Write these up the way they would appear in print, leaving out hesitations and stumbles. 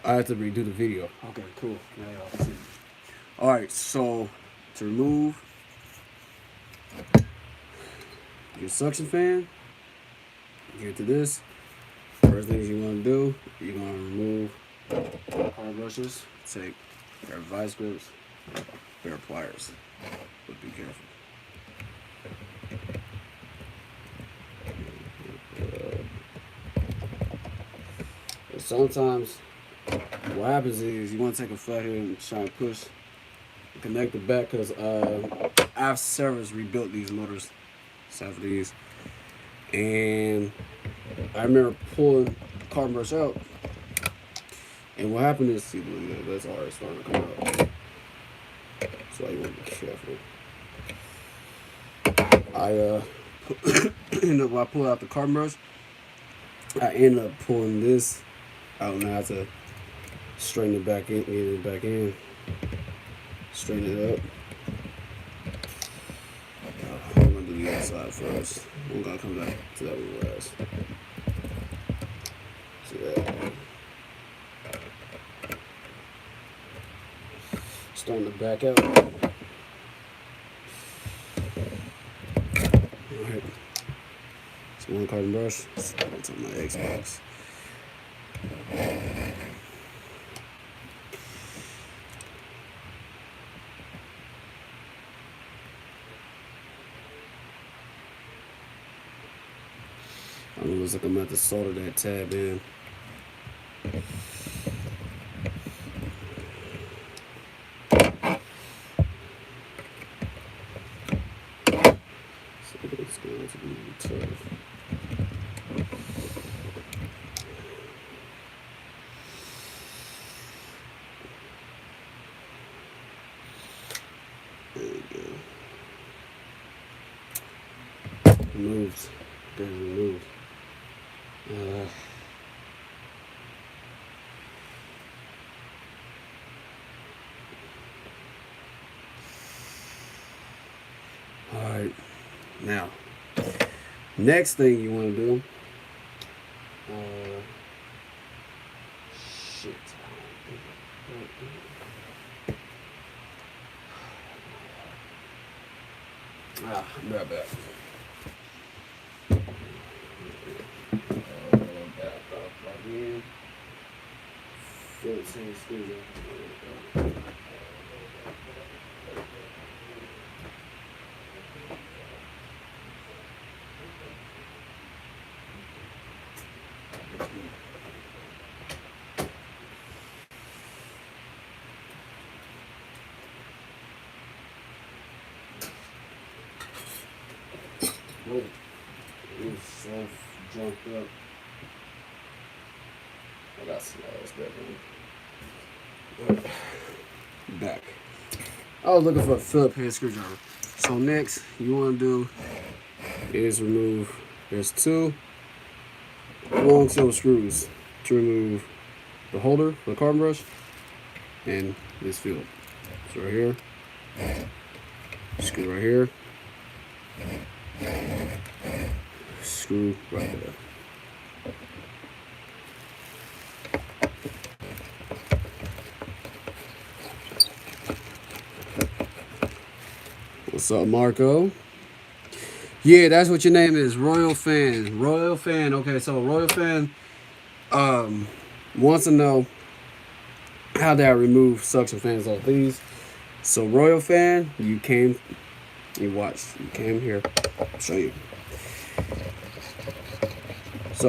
I have to redo the video. Okay, cool. Now y'all see. All right, so to remove your suction fan, get to this. First things you want to do, you're going to remove car brushes. Take your vice grips, pair of pliers, but be careful. Sometimes what happens is you want to take a flathead and try and push, connect the back, because I've service rebuilt these motors, except for these, and I remember pulling the carbon brush out, and what happened is, see, that's already starting to come out. That's why you want to be careful. When I pull out the carbon brush, I end up pulling this out, and I have to straighten it back in, straighten it up. I'm gonna do the other side first. I'm gonna come back to that one last. See that? Starting to back out. Alright. So one carbon brush. It's on my Xbox. It looks like I'm at the solder that tab in. So it's going to be tough. There we go. Removed. Good, removed. All right, now next thing you want to do, shit. I'm right back. Oh, it's so jumped up. I got some back. Back. I was looking for a Phillips head screwdriver. So next, you want to do is remove. There's two long silver screws to remove the holder for the carbon brush and this Phillips. So right here, screw right here, screw right there. What's up, Marco? Yeah, that's what your name is, Royal Fan. Royal Fan. Okay, so Royal Fan wants to know how did I remove suction fans off these. So Royal Fan, you came here. I'll show you. So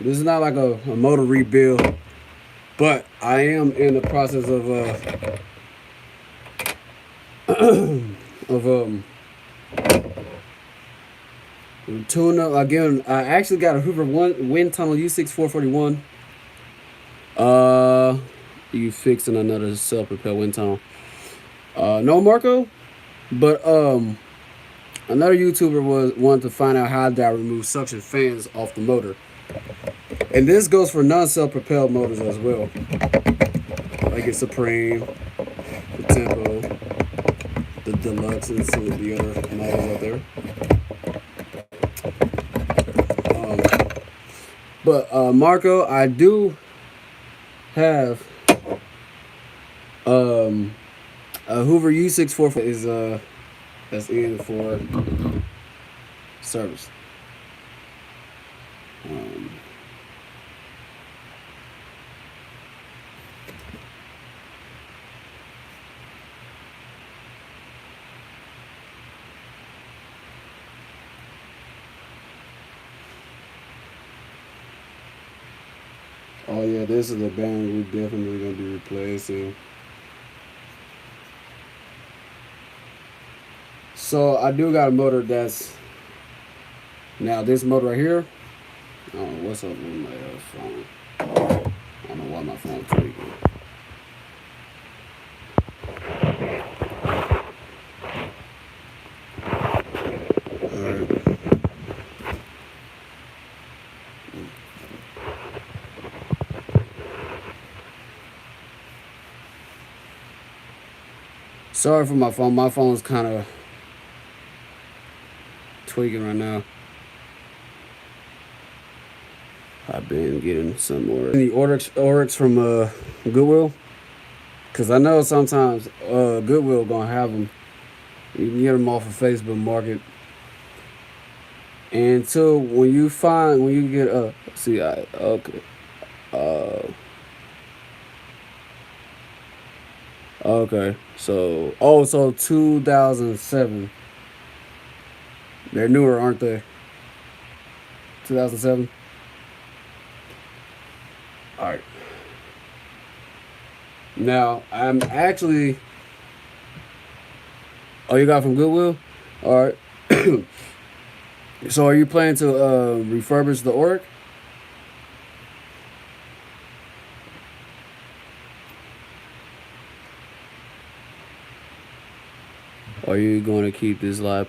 this is not like a motor rebuild, but I am in the process of tune up again. I actually got a Hoover WindTunnel U6400. You fixing another self-propelled wind tunnel? No, Marco, but another YouTuber wanted to find out how did I remove suction fans off the motor, and this goes for non-self-propelled motors as well, like a Supreme, the Tempo, the Deluxe, and some of the other models out there. But Marco, I do have a Hoover U6400 is that's in for service. Oh yeah, this is a bearing we're definitely gonna be replacing. So I do got a motor that's now this motor right here. I don't know what's up with my phone. I don't know why my phone's tweaking. Alright. Sorry for my phone. My phone's kind of tweaking right now. I've been getting some more the Oryx from Goodwill, cause I know sometimes Goodwill gonna have them. You can get them off of Facebook Market. And so when you get see I okay okay so 2007. They're newer, aren't they? 2007. All right. Now I'm actually. Oh, you got from Goodwill? All right. So are you planning to refurbish the Oryx? Or are you going to keep this live?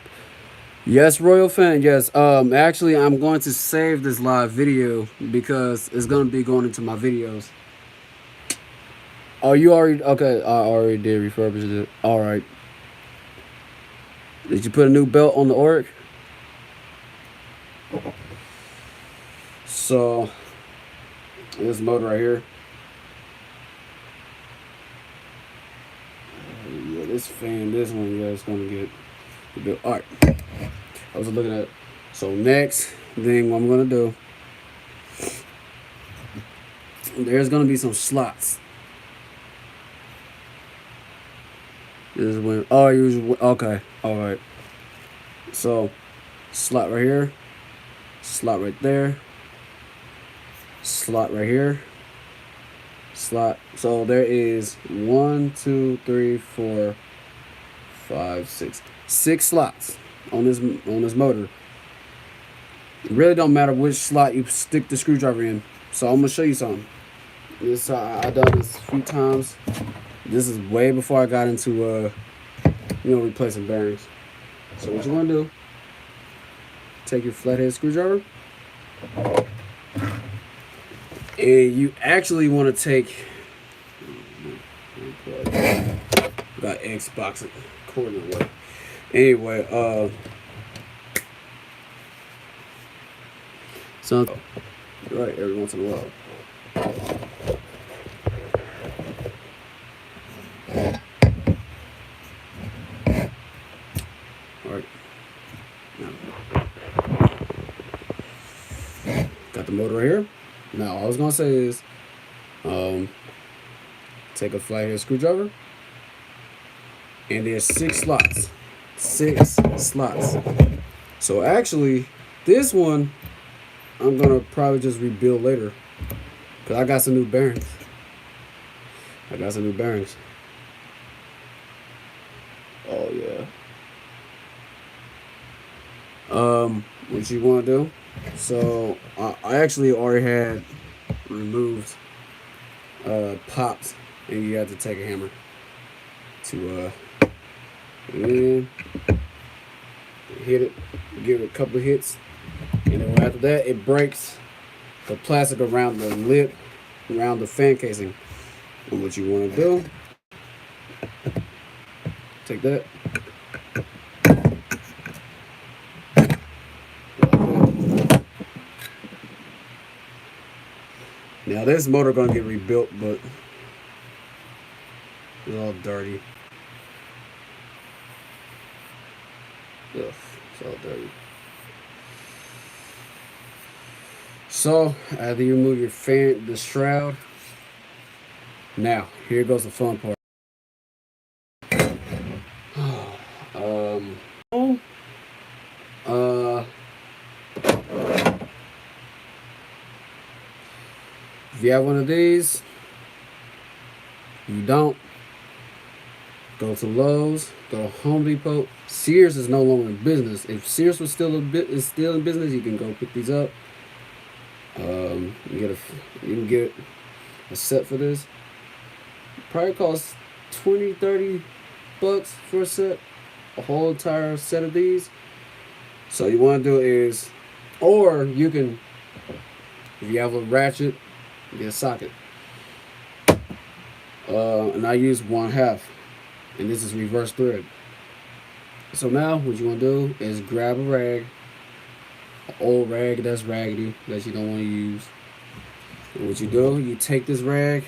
Yes, Royal Fan. Yes. Actually, I'm going to save this live video because it's going to be going into my videos. Oh, you already okay? I already did refurbish it. All right. Did you put a new belt on the Oryx? So this motor right here. Yeah, this fan, this one, yeah, it's gonna get built. All right. I was looking at. So next thing, what I'm gonna do. There's gonna be some slots. This is when. Oh, you okay? All right. So slot right here, slot right there, slot right here, slot. So there is 1, 2, 3, 4, 5, 6 slots on this motor. It really don't matter which slot you stick the screwdriver in. So I'm gonna show you something. This I've done this a few times. This is way before I got into replacing bearings. So what you want to do? Take your flathead screwdriver, and you actually want to take. Got Xbox cord in the way. Anyway, so right every once in a while. Alright. Got the motor right here. Now all I was gonna say is take a flathead screwdriver, and there's 6 slots. 6 slots. So actually this one I'm gonna probably just rebuild later. Cause I got some new bearings. Oh yeah. What you want to do? So I actually already had removed pops, and you have to take a hammer to and hit it, give it a couple of hits, and then after that it breaks the plastic around the lip, around the fan casing. And what you want to do? Take that. Now this motor gonna get rebuilt, but it's all dirty. Ugh, it's all dirty. So after you remove your fan, the shroud. Now here goes the fun part. Um. Uh. If you have one of these, you don't. Go to Lowe's, go to Home Depot. Sears is no longer in business. If Sears was still still in business, you can go pick these up. You can get a set for this. Probably costs 20, 30 bucks for a set. A whole entire set of these. So you want to do is, or you can, if you have a ratchet, get a socket. And I use 1/2. And this is reverse thread. So now what you want to do is grab a rag, an old rag that's raggedy that you don't want to use. And what you do, you take this rag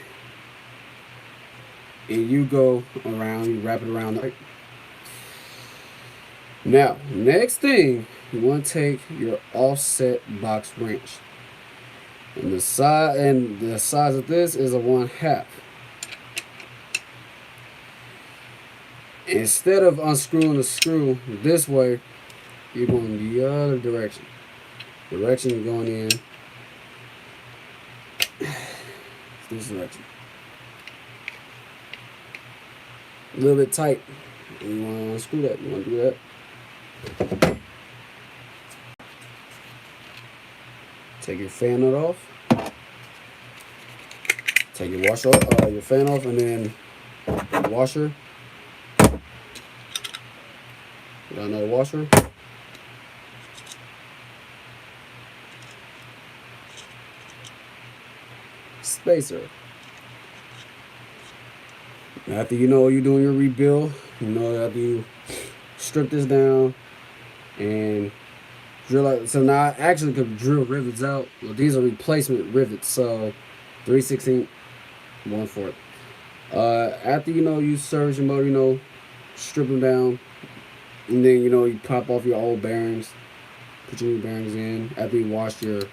and you go around, you wrap it around. Now, next thing, you want to take your offset box wrench. And the size of this is a 1/2. Instead of unscrewing the screw this way, you're going the other direction. The direction you're going in, this direction. A little bit tight. You want to unscrew that. You want to do that. Take your fan nut off. Take your washer, your fan off, and then the washer. Got another washer. Spacer. After you know you're doing your rebuild, you know after you strip this down and drill out. So now I actually could drill rivets out. Well, these are replacement rivets, so 3/16, 1/4. After you know you service your motor, you know, strip them down. And then, you know, you pop off your old bearings, put your new bearings in. After you wash the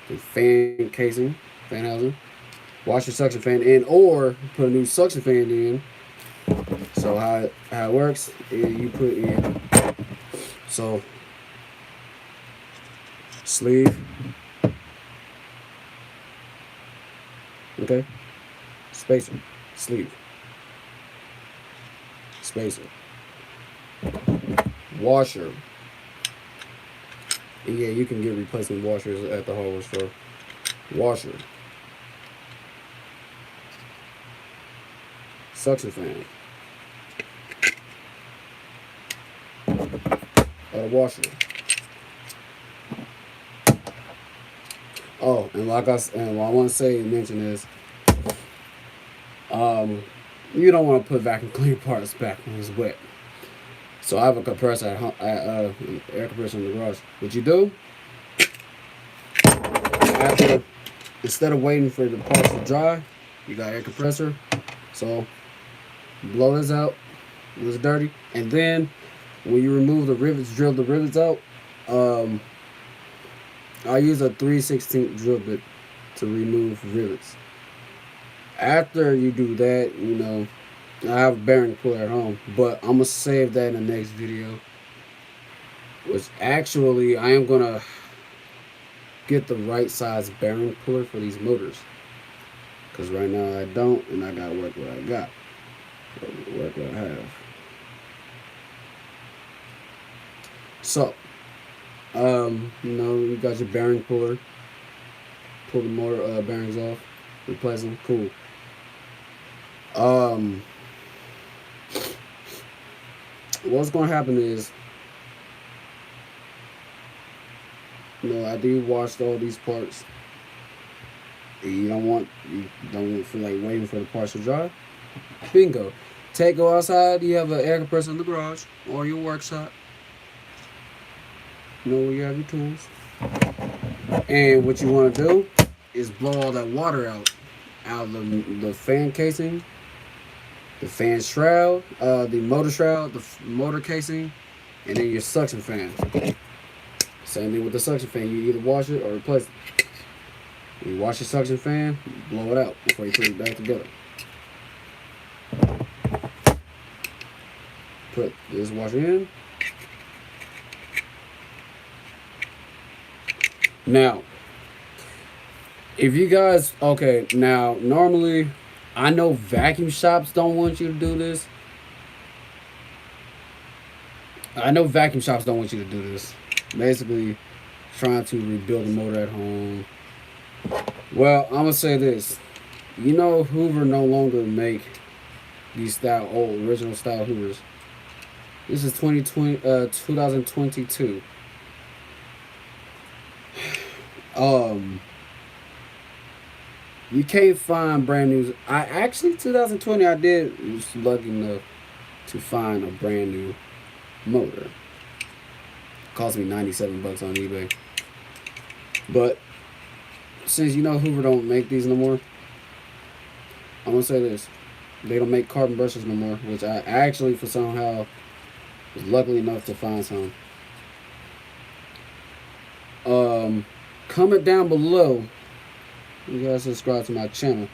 fan casing, fan housing, wash your suction fan in, or put a new suction fan in. So how it works is you put in, so sleeve, okay, spacer, sleeve, spacer. Washer. Yeah, you can get replacement washers at the hardware store. Washer. Suction fan. Washer. Oh, and like what I want to mention is, you don't want to put vacuum cleaner parts back when it's wet. So I have a compressor air compressor in the garage. What you do, instead of waiting for the parts to dry, you got air compressor. So blow this out, it was dirty, and then when you remove the rivets, drill the rivets out. I use a 3/16 drill bit to remove rivets. After you do that, you know, I have a bearing puller at home, but I'm gonna save that in the next video. Which actually, I am gonna get the right size bearing puller for these motors, because right now I don't, and I gotta work what I got. Work what I have. So, you know, you got your bearing puller. Pull the motor bearings off, replace them. Cool. What's gonna happen is, you know, after you washed all these parts, you don't feel like waiting for the parts to dry. Bingo. Go outside. You have an air compressor in the garage or your workshop. You know where you have your tools. And what you want to do is blow all that water out of the fan casing, the fan shroud, the motor shroud, the motor casing, and then your suction fan. Same thing with the suction fan. You either wash it or replace it. When you wash your suction fan, blow it out before you put it back together. Put this washer in. Now, if you guys, okay, now normally, I know vacuum shops don't want you to do this. I know vacuum shops don't want you to do this. Basically, trying to rebuild a motor at home. Well, I'm gonna say this. You know, Hoover no longer make these old original style Hoovers. This is 2022. You can't find brand new. 2020 I was lucky enough to find a brand new motor. It cost me $97 on eBay. But since you know Hoover don't make these no more, I'm gonna say this: they don't make carbon brushes no more. Which I actually, for somehow, was lucky enough to find some. Comment down below. You guys subscribe to my channel.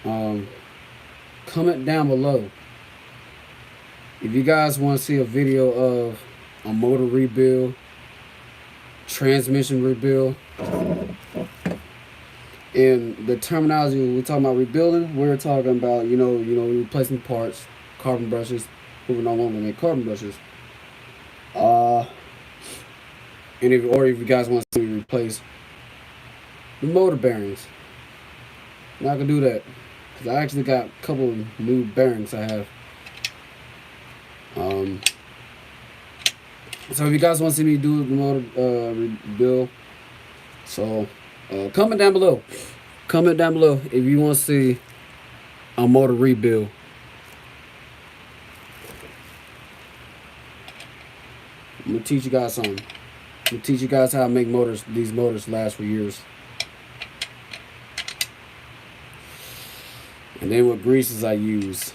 Comment down below if you guys want to see a video of a motor rebuild, transmission rebuild. And the terminology we're talking about rebuilding, we're talking about you know replacing parts, carbon brushes. Hoover no longer make carbon brushes. And if you guys want to see me replace the motor bearings, now I can do that because I actually got a couple of new bearings I have. So if you guys want to see me do the motor rebuild, so comment down below. Comment down below if you want to see a motor rebuild. I'm gonna teach you guys something. I'm gonna teach you guys how to make motors. These motors last for years. And then what greases I use.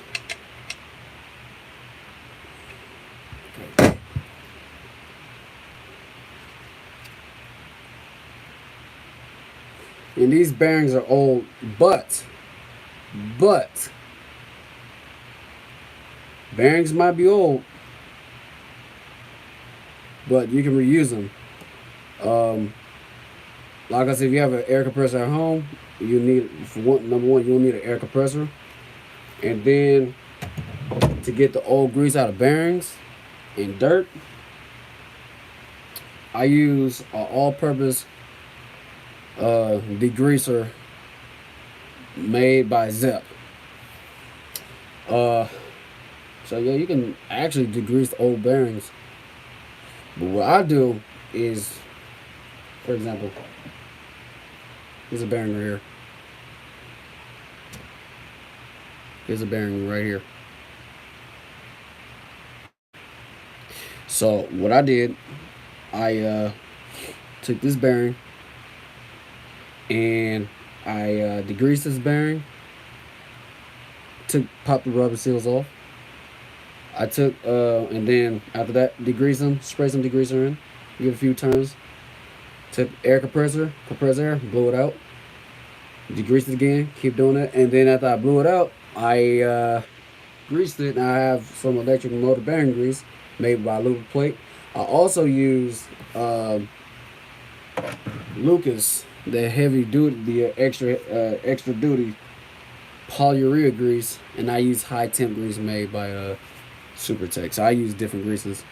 Okay. And these bearings are old, but bearings might be old, but you can reuse them. Like I said, if you have an air compressor at home, you need, number one, you'll need an air compressor. And then to get the old grease out of bearings and dirt, I use an all-purpose degreaser made by Zep. So yeah, you can actually degrease old bearings. But what I do is, for example, here's a bearing right here. Here's a bearing right here. So what I did, I took this bearing and I degreased this bearing. Popped the rubber seals off. I took and then after that, degrease them, spray some degreaser in, give it a few turns. Took air compressor, compress air, blow it out. Degrease it again, keep doing it, and then after I blew it out, I greased it. And I have some electric motor bearing grease made by Lubric Plate. I also use Lucas, the heavy duty, the extra duty polyurea grease, and I use high temp grease made by Supertech. So I use different greases.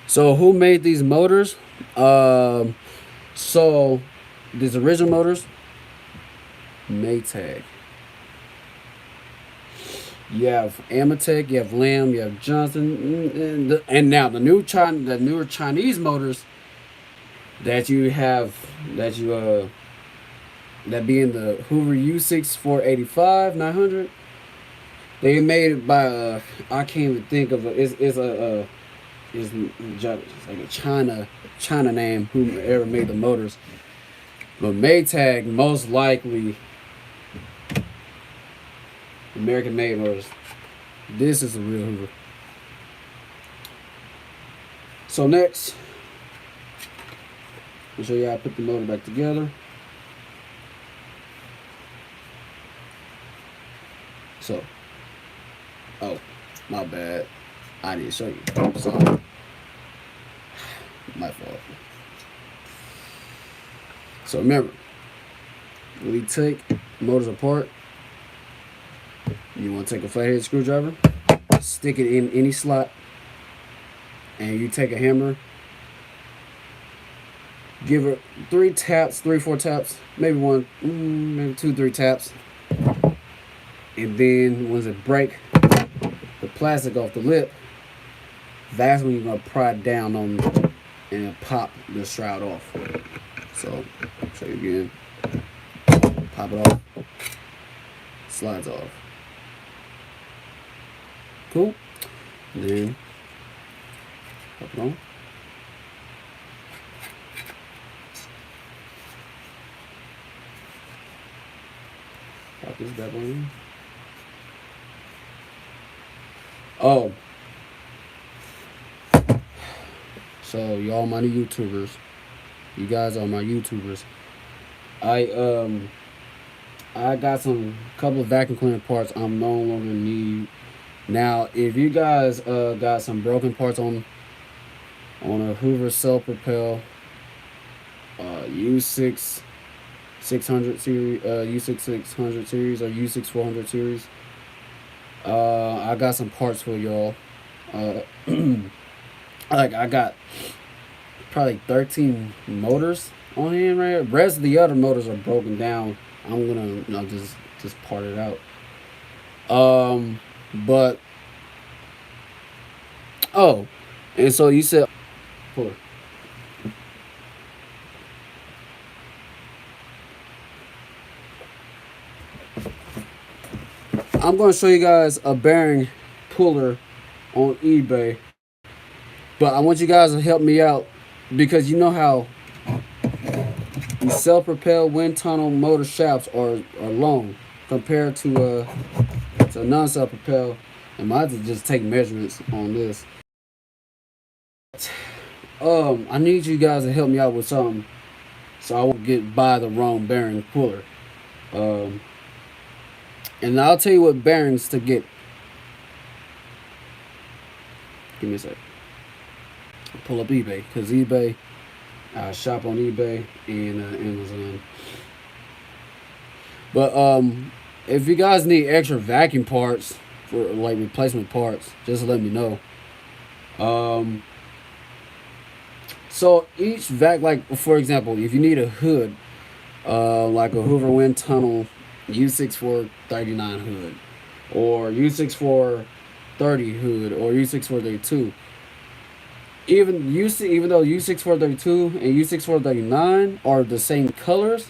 So who made these motors? So these original motors, Maytag. You have Amatec, you have Lamb, you have Johnson, and now the newer Chinese motors that you have, that being the Hoover U6400, 900. They made it by I can't even think of it. It's is like a China name, whoever made the motors. But Maytag, most likely American made motors. This is a real Hoover. So next, I'll show you how I put the motor back together. So, oh, my bad. I need to show you. Sorry. My fault. So remember, when we take motors apart, you want to take a flathead screwdriver, stick it in any slot, and you take a hammer, give it 3 taps, 3, 4 taps, maybe 1, maybe 2, 3 taps, and then once it break the plastic off the lip, that's when you're gonna pry it down on and pop the shroud off. So, show you again. Pop it off. Slides off. Cool. And then pop it on. Pop this bad boy in. Oh. So y'all my new YouTubers. You guys are my YouTubers. I got some couple of vacuum cleaner parts I'm no longer need. Now, if you guys got some broken parts on a Hoover self-propel U6600 series, U6600 series or U6400 series, I got some parts for y'all. I got probably 13 motors on hand right here. The rest of the other motors are broken down. I'm gonna just part it out. But oh, and so you said, hold on. I'm gonna show you guys a bearing puller on eBay, but I want you guys to help me out because you know how the self-propelled wind tunnel motor shafts are long compared to non-self-propelled. I might have to just take measurements on this. I need you guys to help me out with something so I won't get by the wrong bearing puller. And I'll tell you what bearings to get. Give me a sec. Pull up eBay because eBay, I shop on eBay and Amazon. But if you guys need extra vacuum parts for like replacement parts, just let me know. So each like for example, if you need a hood, like a Hoover WindTunnel U6439 hood, or U6430 hood, or U6432. Even though U6432 and U6439 are the same colors,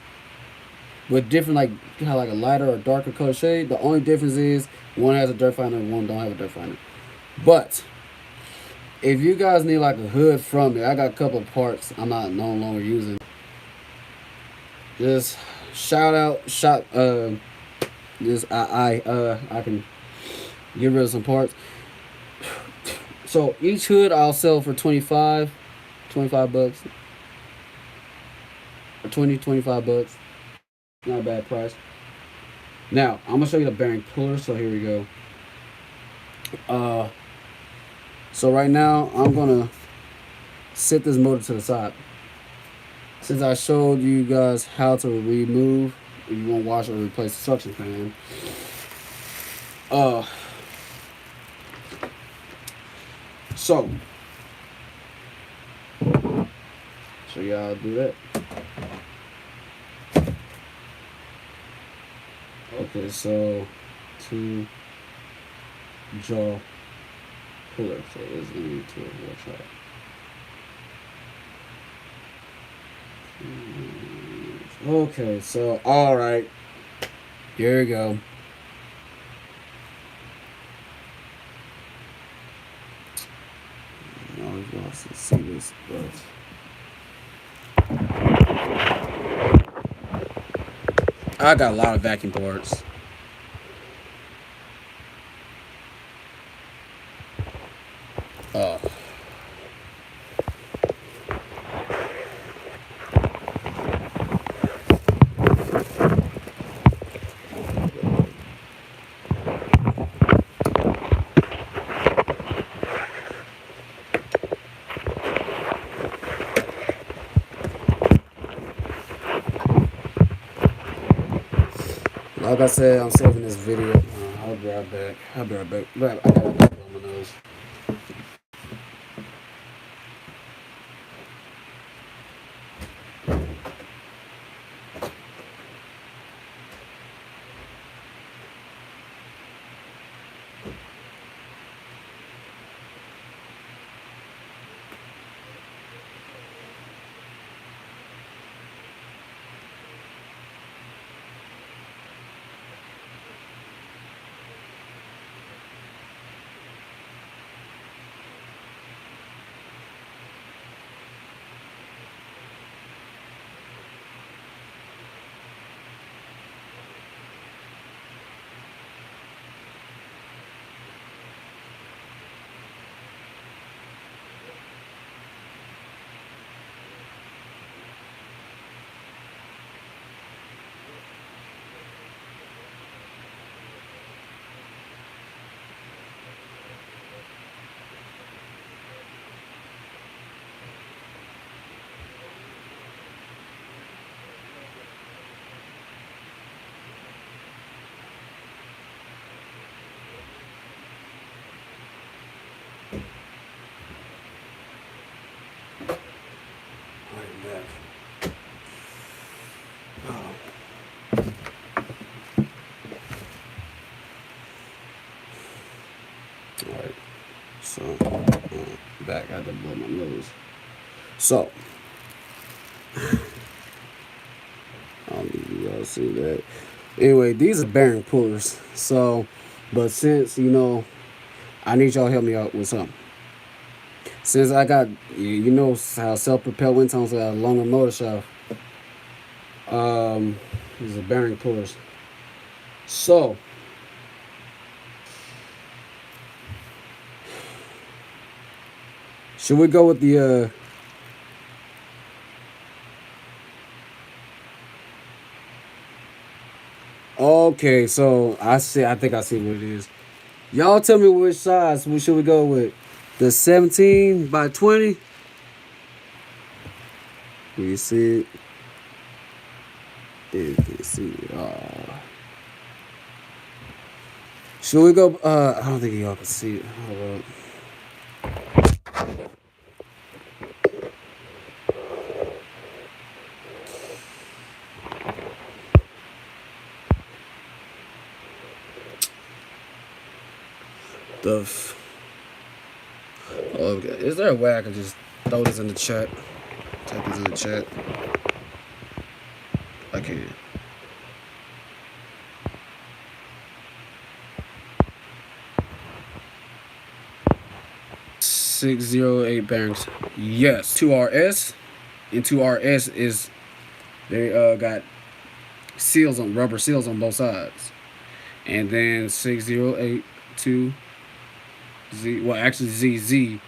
with different like a lighter or darker color shade, the only difference is one has a dirt finder and one don't have a dirt finder. But if you guys need like a hood from it, I got a couple of parts I'm no longer using. Just I can get rid of some parts. So each hood I'll sell for 25 bucks. Or 25 bucks. Not a bad price. Now, I'm gonna show you the bearing puller, so here we go. So right now I'm gonna set this motor to the side. Since I showed you guys how to remove if you want to wash or replace the suction fan. So you how to do that. Okay, so 2 jaw puller. So it's gonna be 2 watch out. Okay, so alright. Here we go. this, but I got a lot of vacuum parts. Oh, like I said, I'm saving this video. I'll be right back. I'll be right back. I got a couple on my nose. I'm back. All right. So back. I had to blow my nose. So I don't think you guys see that. Anyway, these are bearing pullers. So, but since I need y'all to help me out with something. Since I got, how self-propelled wind tunnels got a longer motor shaft. These are bearing pullers. So, should we go with the okay, so I think I see what it is. Y'all tell me which size should we go with? The 17 by 20? You see it? You can see it. Should we go? I don't think y'all can see it. Hold up. Okay. Is there a way I can just throw this in the chat? Type this in the chat. I can. .608 bearings. Yes. 2RS. And 2RS is they got seals on rubber seals on both sides. And then 6082 Z, well actually ZZ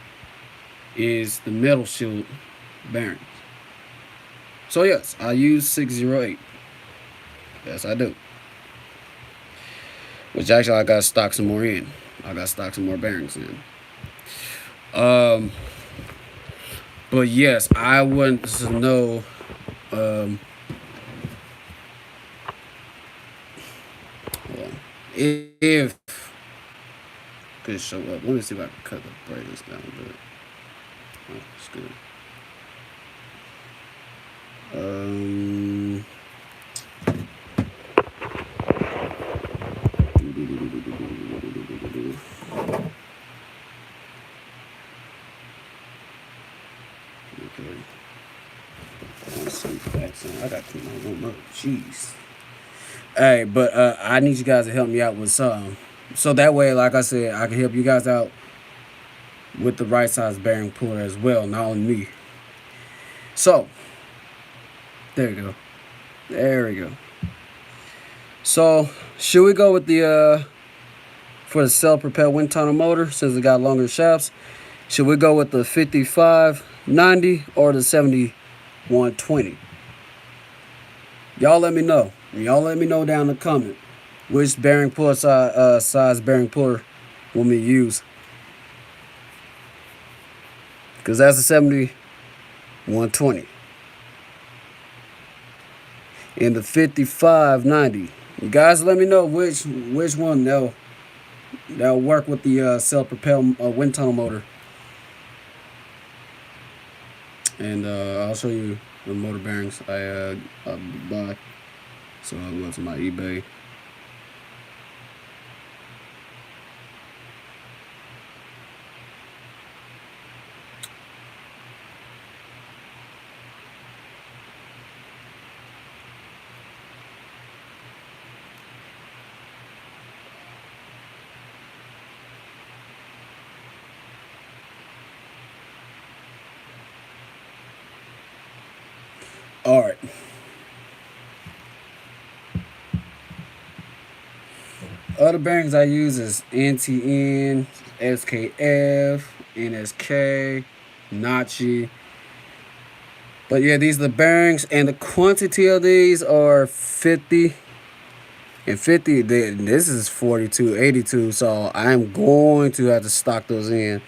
is the metal shield bearings. So yes, I use 608. Yes, I do. Which actually I got to stock some more in. I got to stock some more bearings in. But yes, I want to know if could show up. Let me see if I can cut the brightness down a bit. Oh, it's good. Okay. I got to put my room up. Jeez. Hey, but I need you guys to help me out with something. So that way, like I said, I can help you guys out with the right size bearing puller as well, not only me. So there you go. There we go. So should we go with the for the self-propelled wind tunnel motor, since it got longer shafts? Should we go with the 5590 or the 7120? Y'all let me know. Y'all let me know down in the comment which bearing puller size bearing puller want me to use. Because that's the 7120. And the 5590. You guys let me know which one that'll work with the self-propelled wind tunnel motor. And I'll show you the motor bearings I buy. So I'll go to my eBay. All right. Other bearings I use is NTN, SKF, NSK, Nachi. But yeah, these are the bearings, and the quantity of these are 50 and 50. This is 42, 82. So I'm going to have to stock those in.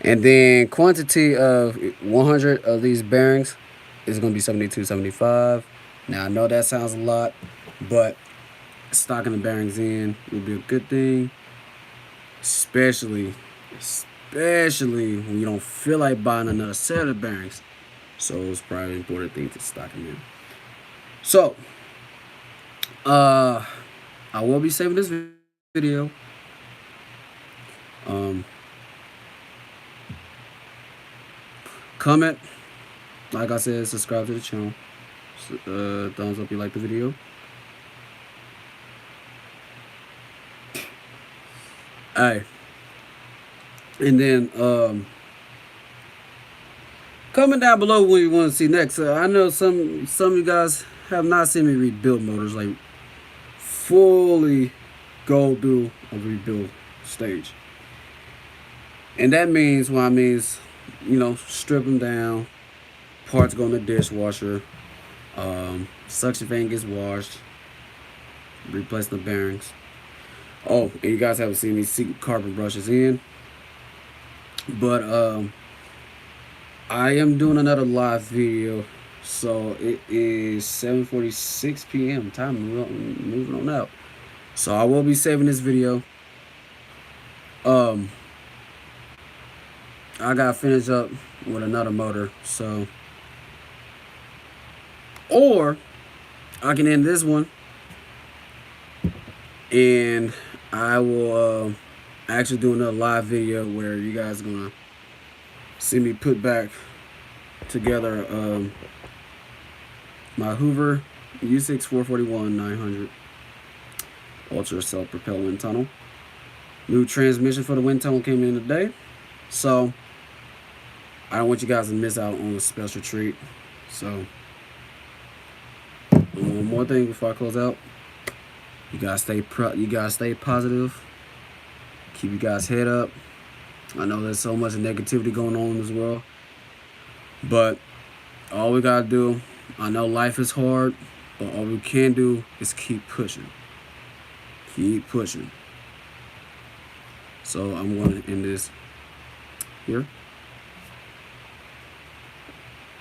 And then quantity of 100 of these bearings is going to be 72, 75. Now I know that sounds a lot, but stocking the bearings in will be a good thing, especially when you don't feel like buying another set of bearings. So it's probably an important thing to stock them in. So I will be saving this video. Comment, like I said, subscribe to the channel. Thumbs up if you like the video. Alright. And then comment down below what you want to see next. I know some of you guys have not seen me rebuild motors, like fully go through a rebuild stage. And that means, well, I means, you know, strip them down, parts go in the dishwasher, suction fan gets washed, replace the bearings. Oh, and you guys haven't seen me sink carbon brushes in, but I am doing another live video. So it is 7:46 p.m. Time moving on out. So I will be saving this video. I gotta finish up with another motor, so, or I can end this one and I will actually do another live video where you guys are gonna see me put back together my Hoover U6400 900 ultra self-propelled wind tunnel. New transmission for the wind tunnel came in today, so I don't want you guys to miss out on a special treat. So one more thing before I close out. You guys stay positive. Keep you guys' head up. I know there's so much negativity going on in this world, but all we gotta do, I know life is hard, but all we can do is keep pushing. Keep pushing. So I'm gonna end this here.